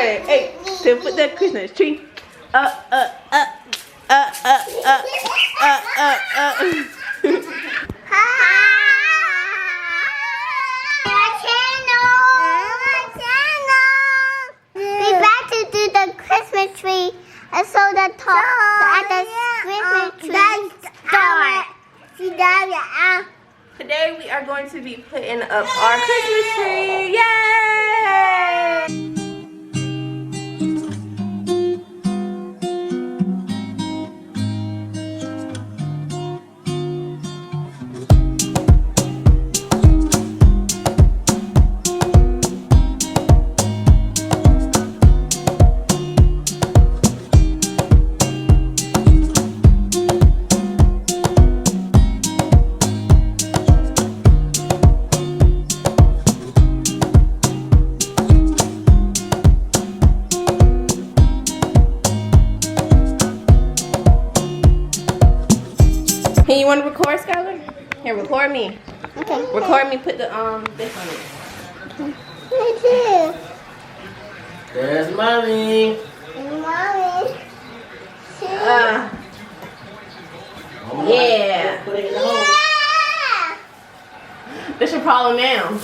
Hey, so put that Christmas tree up. Christmas tree, and so the top at the Christmas tree start. Today we are going to be putting up our Christmas tree. Yay! Hey, you want to record, Skylar? Here, record me. Okay. Record me. Put the this on it. There's mommy. Yeah. Put it in the hole. That's your problem now.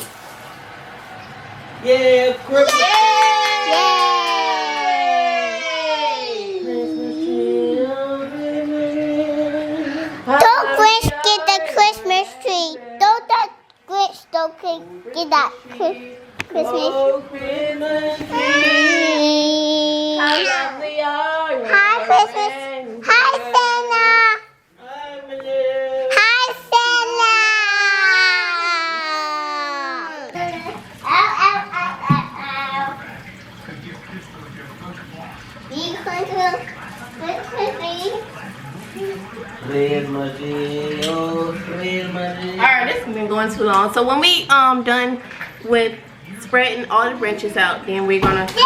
Yeah, Christmas. Don't Grinch get the Christmas tree. Don't that Grinch get that Christmas tree. How lovely are you? Hi, Christmas. Hi, Santa. Hi, Santa. Ow, ow, ow, ow, ow. You going to Christmas tree? Christmas tree, oh Christmas tree. Alright, this has been going too long. So when we done with spreading all the branches out, then we're gonna do that.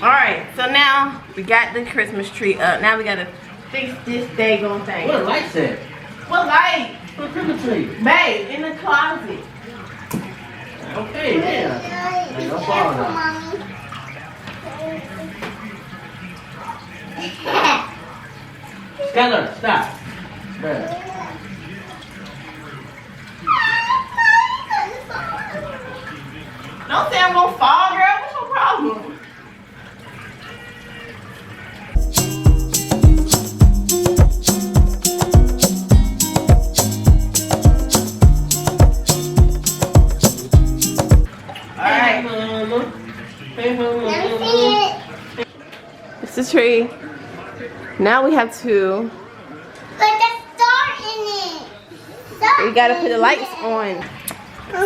Alright, so now we got the Christmas tree up. Now we gotta fix this daggone thing. What light set? What light? What Christmas tree? Babe, in the closet. Okay, yeah. Ain't no problem now. Skylar, stop. There. Don't say I'm gonna fall, girl. What's your problem? Alright, mama. Hey, mama. It's the tree. Now we have to. Put the star in it. We gotta put the lights on.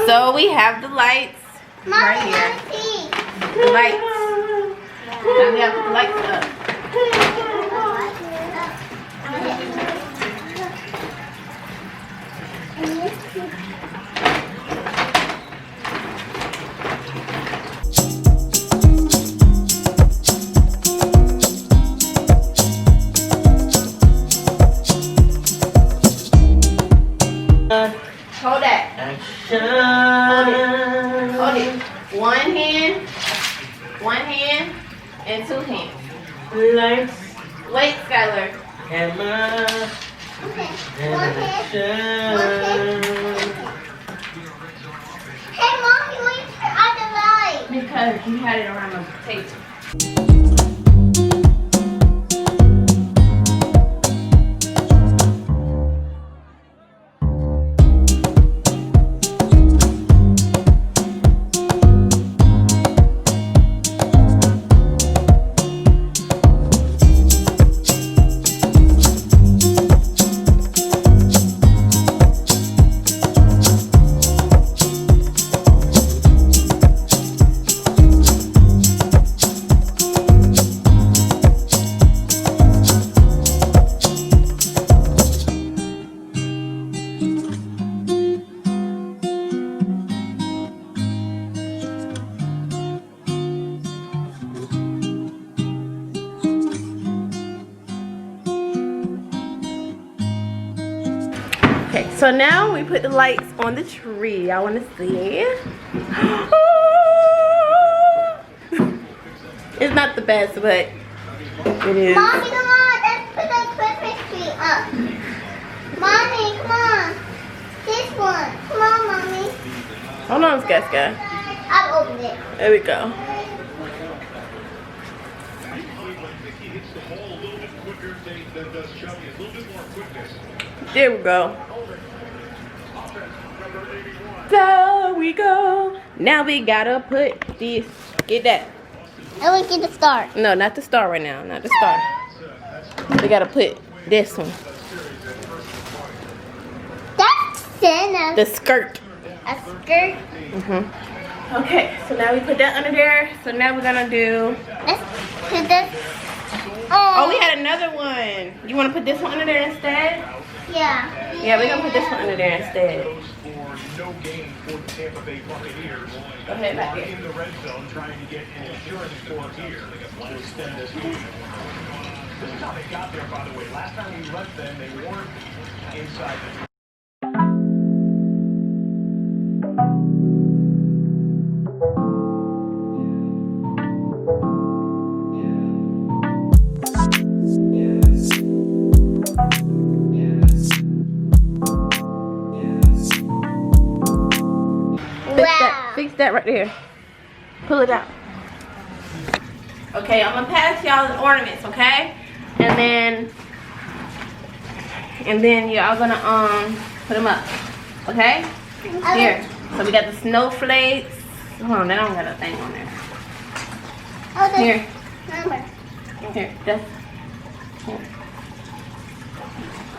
So we have the lights right here. The lights. Now we have to put the lights up. Hold that. Action. Hold it. One hand, and two hands. Lights. Wait, Skylar. Camera. Action. Hey, Mommy, we turn on the light. Because you had it around the table. Okay, so now we put the lights on the tree. I want to see. fast, but it is. Mommy, come on. Let's put the Christmas tree up. Mommy, come on. This one. Come on, Mommy. Hold on, Sky. I'll open it. There we go. There we go. There we go. Now we gotta put this. Get that. I will get the star. No, not the star right now. Not the star. We gotta put this one. That's Santa. The skirt. A skirt. Okay, so now we put that under there. So now we're gonna do. Let's put this. Oh, we had another one. You wanna put this one under there instead? Yeah. Yeah, we're gonna put this one under there instead. No game for the Tampa Bay Buccaneers. Go ahead, back In here. the red zone, trying to get an insurance score here to extend this game. This is how they got there, by the way. Last time we left them, they weren't inside the. Fix that right there. Pull it out. Okay, I'm gonna pass y'all the ornaments, okay? And then y'all gonna put them up, okay? Here. So we got the snowflakes. Hold on, they don't got a thing on there. Oh, the Here, number. here. That's. Here.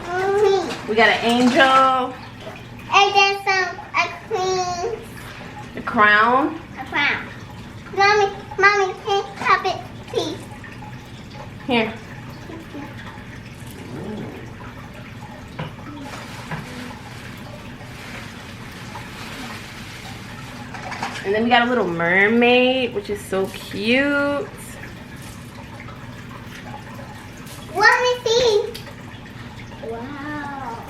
Mommy. We got an angel, And then a queen. the crown. A crown. Mommy, can you cup it, please? Here. And then we got a little mermaid, which is so cute. Let me see. Wow.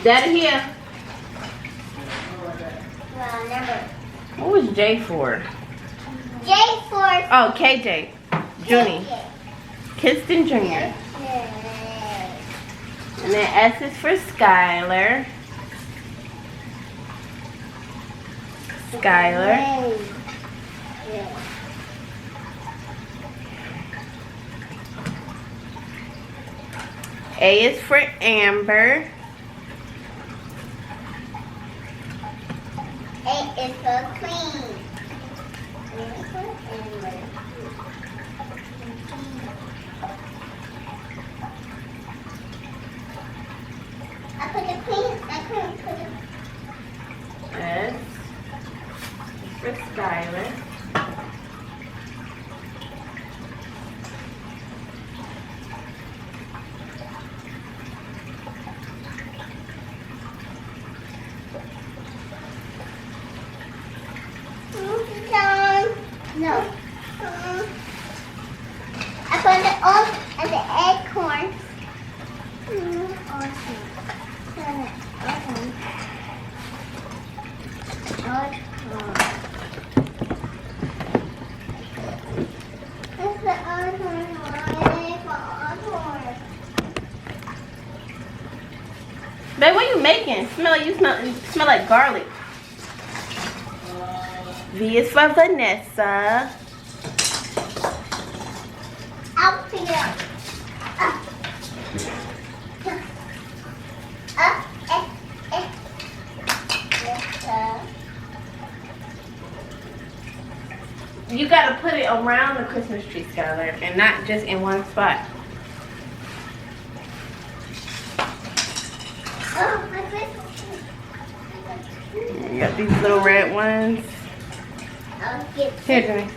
Daddy here. Wow, number. What was J for? J for. Oh, KJ. Junie. Kirsten Jr. Yes. And then S is for Skylar. Skylar. Yes. A is for Amber. A is for queen. A is for Amber. I put the queen. I couldn't put it. S is for Skylar. No. I put it all at the acorn. Awesome. Babe, what are you making? Smell like garlic. V is for Vanessa. I'll figure out. You gotta put it around the Christmas tree, Skylar, and not just in one spot. Oh, my Christmas tree. You got these little red ones. I'll get Here, Jenny.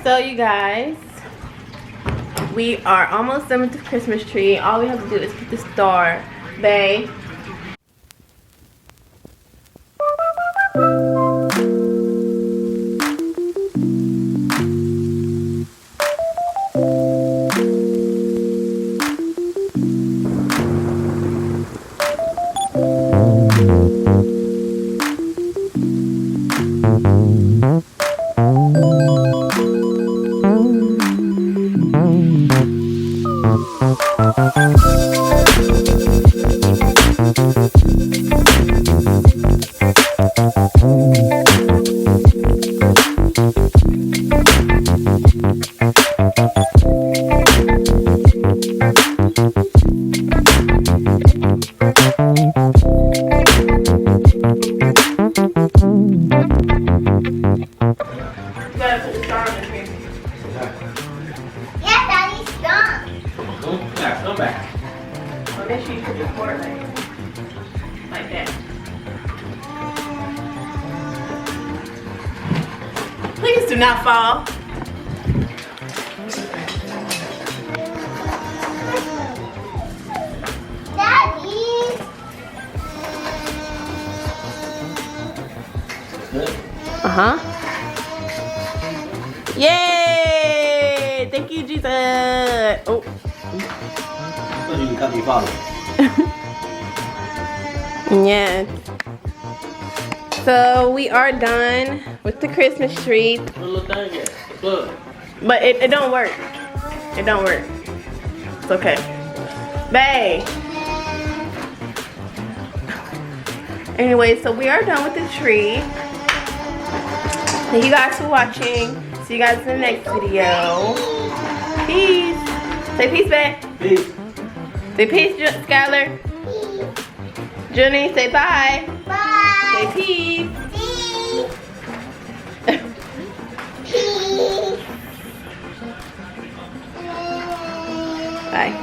So you guys, we are almost done with the Christmas tree. All we have to do is put the star. Bae. Yeah, Daddy's done. Yeah, come back. Well, make sure you put your fork like that. Please do not fall. Daddy. Good. Uh-huh. Yay! Thank you, Jesus. Oh. So you can cut me father. Yes. So we are done with the Christmas tree. What little thing here? The plug. But it don't work. It don't work. It's okay. Bae. Anyway, so we are done with the tree. Thank you guys for watching. See you guys in the next video. Peace. Say peace, Bae. Peace. Say peace, Skylar. Junie, say bye. Bye. Say peace. Peace. bye.